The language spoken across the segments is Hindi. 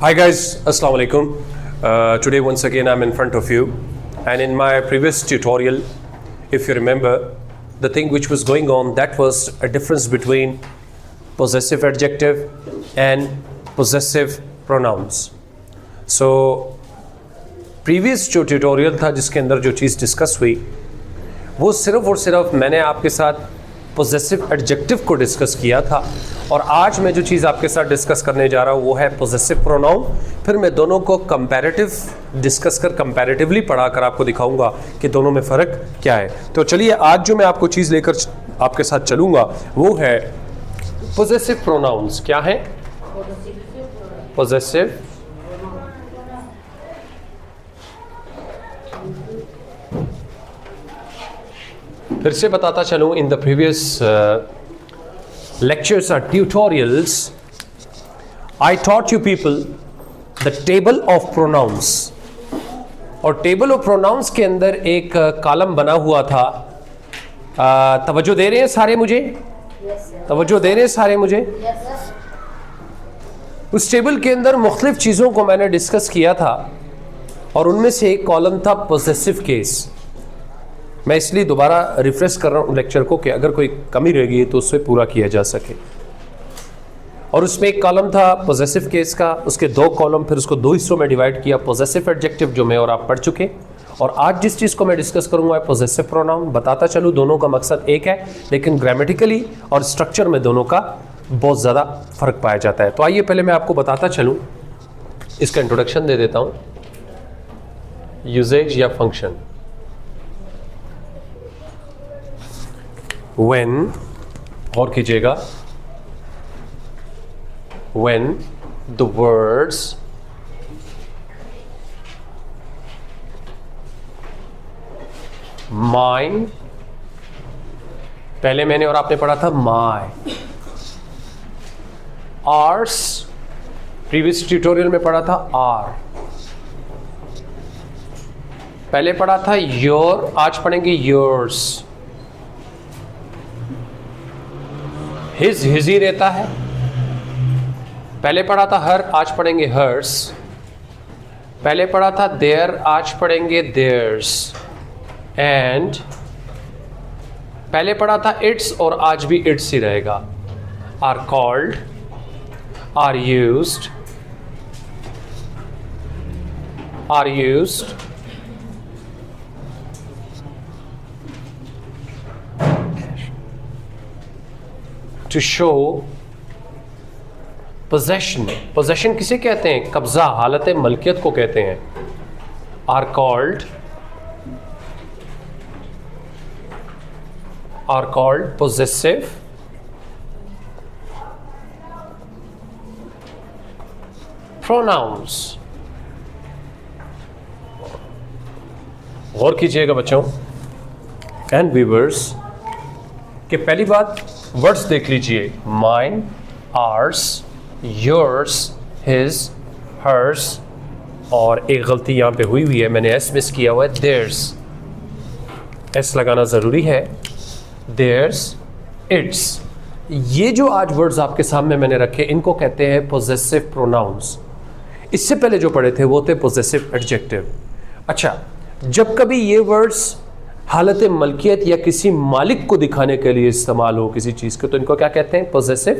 Hi guys, Assalamu alaikum. Today once again I'm in front of you, and in my previous tutorial, if you remember, the thing which was going on, that was a difference between possessive adjective and possessive pronouns. So previous जो tutorial था जिसके अंदर जो चीज़ डिस्कस हुई वो सिर्फ और सिर्फ मैंने आपके साथ पोजेसिव एडजेक्टिव को डिस्कस किया था, और आज मैं जो चीज़ आपके साथ डिस्कस करने जा रहा हूँ वो है पोजेसिव प्रोनाउन। फिर मैं दोनों को कंपैरेटिव डिस्कस कर कंपैरेटिवली पढ़ाकर आपको दिखाऊंगा कि दोनों में फ़र्क क्या है। तो चलिए आज जो मैं आपको चीज़ लेकर आपके साथ चलूँगा वो है पोजेसिव प्रोनाउंस। क्या है पोजेसिव फिर से बताता चलूँ, in the previous lectures or tutorials, I taught you people the table of pronouns, और table of pronouns के अंदर एक कॉलम बना हुआ था। तवज्जो दे रहे हैं सारे मुझे? तवज्जो दे रहे हैं सारे मुझे? उस टेबल के अंदर मुख्तलिफ चीज़ों को मैंने डिस्कस किया था, और उनमें से एक कॉलम था पोजेसिव केस। मैं इसलिए दोबारा रिफ्रेश कर रहा हूँ लेक्चर को कि अगर कोई कमी रह गई तो उससे पूरा किया जा सके। और उसमें एक कॉलम था पोजेसिव केस का, उसके दो कॉलम, फिर उसको दो हिस्सों में डिवाइड किया, पोजेसिव एडजेक्टिव जो मैं और आप पढ़ चुके, और आज जिस चीज़ को मैं डिस्कस करूँगा है पोजेसिव प्रोनाउन। बताता चलूँ दोनों का मकसद एक है, लेकिन ग्रामेटिकली और स्ट्रक्चर में दोनों का बहुत ज़्यादा फ़र्क पाया जाता है। तो आइए पहले मैं आपको बताता चलूँ, इसका इंट्रोडक्शन दे देता हूँ। यूजेज या फंक्शन। when, और कीजिएगा, when the words mine, पहले मैंने और आपने पढ़ा था my, ours, प्रीवियस ट्यूटोरियल में पढ़ा था our, पहले पढ़ा था your, आज पढ़ेंगे yours, his ही रहता है, पहले पढ़ा था हर, आज पढ़ेंगे हर्स, पहले पढ़ा था देयर, आज पढ़ेंगे देयर्स, एंड पहले पढ़ा था इट्स और आज भी इट्स ही रहेगा। Are called, are used, are used, to show possession। possession किसे कहते हैं? कब्जा, हालत मलकियत को कहते हैं। are called possessive pronouns। गौर कीजिएगा बच्चों एंड व्यूअर्स कि पहली बात वर्ड्स देख लीजिए, mine, ours, yours, his, hers, और एक गलती यहाँ पे हुई है, मैंने एस मिस किया हुआ है, देयर्स, एस लगाना ज़रूरी है, देयर्स, इट्स। ये जो आज वर्ड्स आपके सामने मैंने रखे इनको कहते हैं पोजेसिव प्रोनाउंस। इससे पहले जो पढ़े थे वो थे पोजेसिव एडजेक्टिव। अच्छा, जब कभी ये वर्ड्स हालत मलकियत या किसी मालिक को दिखाने के लिए इस्तेमाल हो किसी चीज़ के, तो इनको क्या कहते हैं? Possessive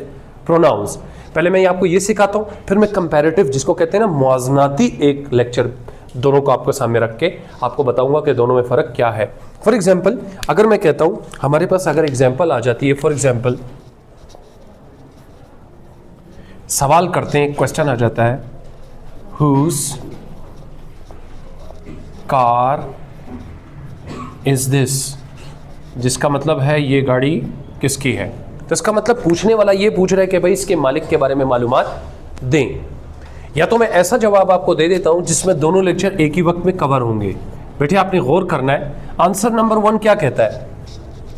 pronouns. पहले मैं आपको ये सिखाता हूँ, फिर मैं कंपैरेटिव, जिसको कहते हैं ना मुआज़नाती, एक लेक्चर दोनों को आपको सामने रख के आपको बताऊंगा कि दोनों में फ़र्क क्या है। फॉर एग्जाम्पल, अगर मैं कहता हूँ, हमारे पास अगर एग्जाम्पल आ जाती है, फॉर एग्जाम्पल सवाल करते हैं, क्वेश्चन आ जाता है, हुज कार इज दिस, जिसका मतलब है ये गाड़ी किसकी है। तो इसका मतलब पूछने वाला ये पूछ रहा है कि भाई इसके मालिक के बारे में मालूमात दें। या तो मैं ऐसा जवाब आपको दे देता हूं जिसमें दोनों लेक्चर एक ही वक्त में कवर होंगे। बेटे आपने गौर करना है, आंसर नंबर 1 क्या कहता है?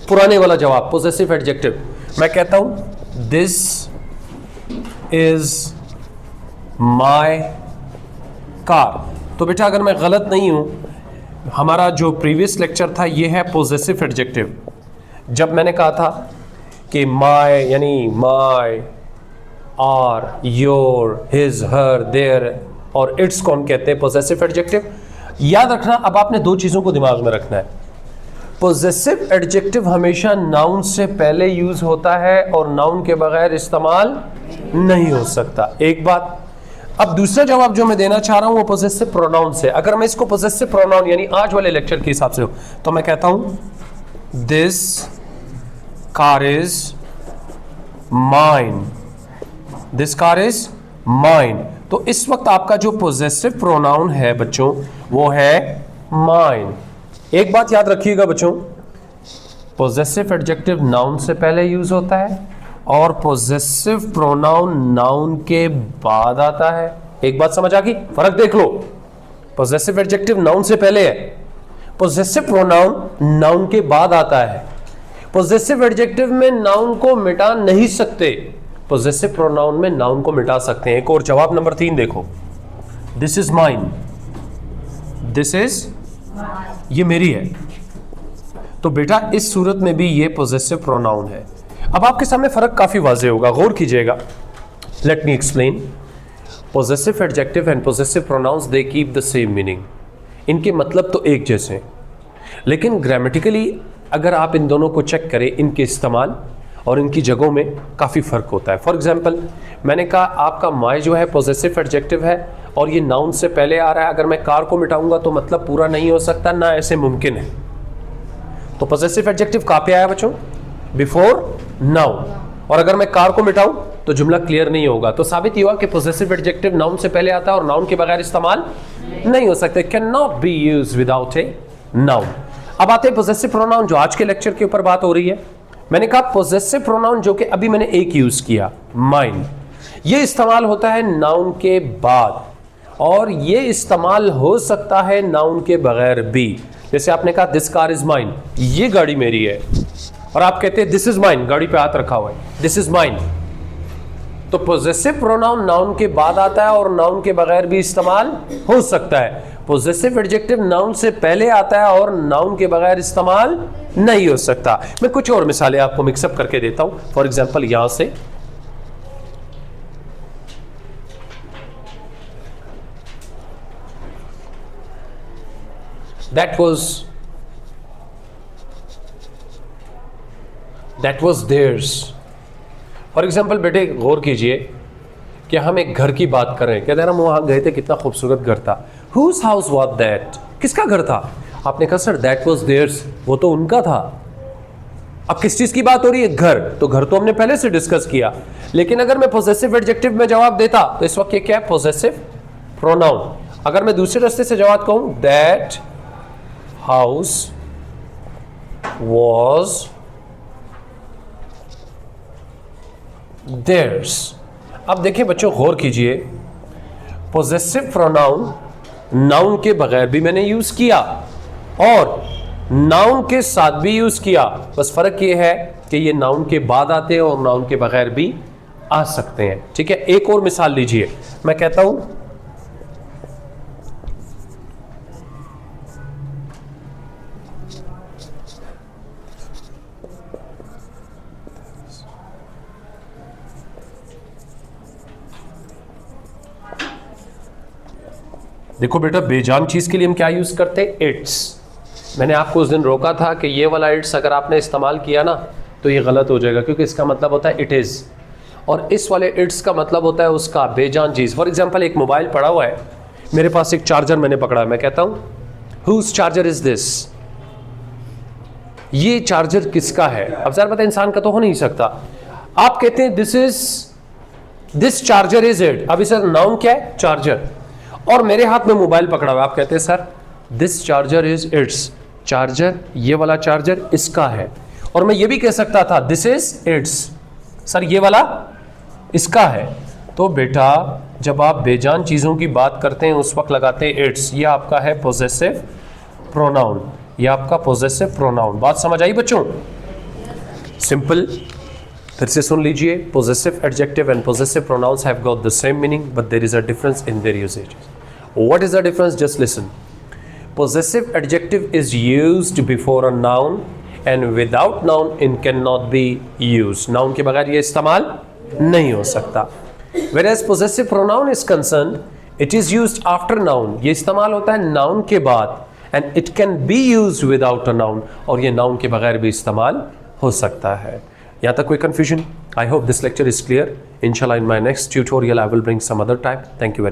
पुराने वाला जवाब, पोजेसिव एडजेक्टिव। मैं कहता हूं दिस इज माय कार। तो बेटा अगर मैं गलत नहीं हूं, हमारा जो प्रीवियस लेक्चर था ये है पोजेसिव एडजेक्टिव। जब मैंने कहा था कि माय यानी my our, your, his, her, their और इट्स को हम कहते हैं पोजेसिव एडजेक्टिव। याद रखना, अब आपने दो चीजों को दिमाग में रखना है। पोजेसिव एडजेक्टिव हमेशा नाउन से पहले यूज होता है और नाउन के बगैर इस्तेमाल नहीं हो सकता, एक बात। अब दूसरा जवाब जो मैं देना चाह रहा हूं वो पोजेसिव प्रोनाउन से। अगर मैं इसको पोजेसिव प्रोनाउन यानी आज वाले लेक्चर के हिसाब से तो मैं कहता हूं this car is mine, this car is mine. तो इस वक्त आपका जो पोजेसिव प्रोनाउन है बच्चों वो है माइन। एक बात याद रखिएगा बच्चों, पोजेसिव एडजेक्टिव नाउन से पहले यूज होता है और पोजेसिव प्रोनाउन नाउन के बाद आता है। एक बात समझ आ गई? फर्क देख लो, पोजेसिव एडजेक्टिव नाउन से पहले है, पोजेसिव प्रोनाउन नाउन के बाद आता है। पोजेसिव एडजेक्टिव में नाउन को मिटा नहीं सकते, पोजेसिव प्रोनाउन में नाउन को मिटा सकते हैं। एक और जवाब नंबर 3 देखो, this is mine, this is, ये मेरी है। तो बेटा इस सूरत में भी ये पोजेसिव प्रोनाउन है। अब आपके सामने फर्क काफी वाज़ेह होगा, गौर कीजिएगा। Let me explain. Possessive adjective and possessive pronoun they keep the same meaning. इनके मतलब तो एक जैसे हैं, लेकिन ग्रामेटिकली अगर आप इन दोनों को चेक करें, इनके इस्तेमाल और इनकी जगहों में काफ़ी फ़र्क होता है। फॉर एग्जाम्पल, मैंने कहा आपका माई जो है पोजेसिव एडजेक्टिव है और ये नाउन से पहले आ रहा है। अगर मैं कार को मिटाऊंगा तो मतलब पूरा नहीं हो सकता, ना ऐसे मुमकिन है। तो पोजेसिव एडजेक्टिव कहाँ पे आया बच्चों? Before noun. और अगर मैं कार को मिटाऊं तो जुमला क्लियर नहीं होगा। तो साबित हुआ कि पोजेसिव एडजेक्टिव नाउन से पहले आता है और नाउन के बगैर इस्तेमाल नहीं हो सकते, can not be used without a noun. अब आते हैं पोजेसिव प्रोनाउन, जो आज के लेक्चर के ऊपर बात हो रही है। मैंने कहा पोजेसिव प्रोनाउन जो कि अभी मैंने एक यूज किया, माइन, ये इस्तेमाल होता है नाउन के बाद और ये इस्तेमाल हो सकता है नाउन के बगैर भी। जैसे आपने कहा दिस कार इज माइन, ये गाड़ी मेरी है, और आप कहते हैं दिस इज माइन, गाड़ी पे हाथ रखा हुआ है, दिस इज माइन। तो पोजेसिव प्रोनाउन नाउन के बाद आता है और नाउन के बगैर भी इस्तेमाल हो सकता है। पोजेसिव एडजेक्टिव नाउन से पहले आता है और नाउन के बगैर इस्तेमाल नहीं हो सकता। मैं कुछ और मिसालें आपको मिक्सअप करके देता हूं। फॉर एग्जाम्पल, यहां से that was theirs। For example बेटे गौर कीजिए कि हम एक घर की बात कर रहे हैं। कहते हैं हम वहां गए थे, कितना खूबसूरत घर था। Whose house was that? किसका घर था? आपने कहा सर that was theirs, वो तो उनका था। अब किस चीज की बात हो रही है? घर। तो घर तो हमने पहले से डिस्कस किया, लेकिन अगर मैं पोजेसिव एडजेक्टिव में जवाब देता तो इस वक्त ये क्या है? Possessive pronoun. अगर मैं दूसरे रास्ते से जवाब कहूं that house was theirs। अब देखिए बच्चों, गौर कीजिए, पोजेसिव प्रोनाउन नाउन के बगैर भी मैंने यूज किया और नाउन के साथ भी यूज किया। बस फर्क ये है कि ये नाउन के बाद आते हैं और नाउन के बगैर भी आ सकते हैं। ठीक है, एक और मिसाल लीजिए। मैं कहता हूं देखो बेटा, बेजान चीज के लिए हम क्या यूज करते हैं? इट्स। मैंने आपको उस दिन रोका था कि ये वाला इट्स अगर आपने इस्तेमाल किया ना तो ये गलत हो जाएगा, क्योंकि इसका मतलब होता है इट इज, और इस वाले इट्स का मतलब होता है उसका, बेजान चीज। फॉर एग्जाम्पल, एक मोबाइल पड़ा हुआ है, मेरे पास एक चार्जर मैंने पकड़ा है। मैं कहता हूं हुज चार्जर इज दिस, ये चार्जर किसका है? अब जरा पता, इंसान का तो हो नहीं सकता। आप कहते हैं दिस चार्जर इज इट। अभी सर नाउन क्या है? चार्जर। और मेरे हाथ में मोबाइल पकड़ा हुआ है, आप कहते हैं sir this charger is it's, charger, ये वाला चार्जर इसका है। और मैं ये भी कह सकता था दिस इज इट्स, सर ये वाला इसका है। तो बेटा जब आप बेजान चीज़ों की बात करते हैं उस वक्त लगाते हैं इट्स। ये आपका है पोजेसिव प्रोनाउन, ये आपका पोजेसिव प्रोनाउन। बात समझ आई बच्चों? सिंपल, फिर से सुन लीजिए। Possessive adjective and possessive pronoun have got the same meaning but there is a difference in their usage. What is the difference? Just listen. Possessive adjective is used before a noun and without noun in cannot be used. Noun के बगैर ये इस्तेमाल नहीं हो सकता। Whereas possessive pronoun is concerned, it is used after noun. ये इस्तेमाल होता है noun के बाद, and it can be used without a noun, और ये noun के बगैर भी इस्तेमाल हो सकता है. यहाँ तक कोई confusion? I hope this lecture is clear. Inshallah in my next tutorial I will bring some other type. Thank you very much.